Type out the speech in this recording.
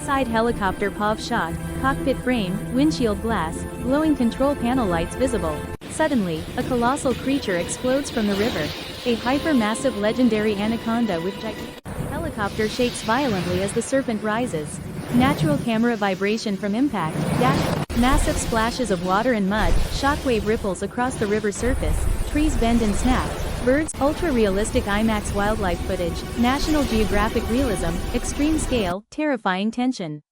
Inside helicopter POV shot, cockpit frame, windshield glass, glowing control panel lights visible. Suddenly, a colossal creature explodes from the river. A hyper-massive legendary anaconda with gigantic helicopter shakes violently as the serpent rises. Natural camera vibration from impact, massive splashes of water and mud, shockwave ripples across the river surface, trees bend and snap. Birds, ultra-realistic IMAX wildlife footage, National Geographic realism, extreme scale, terrifying tension.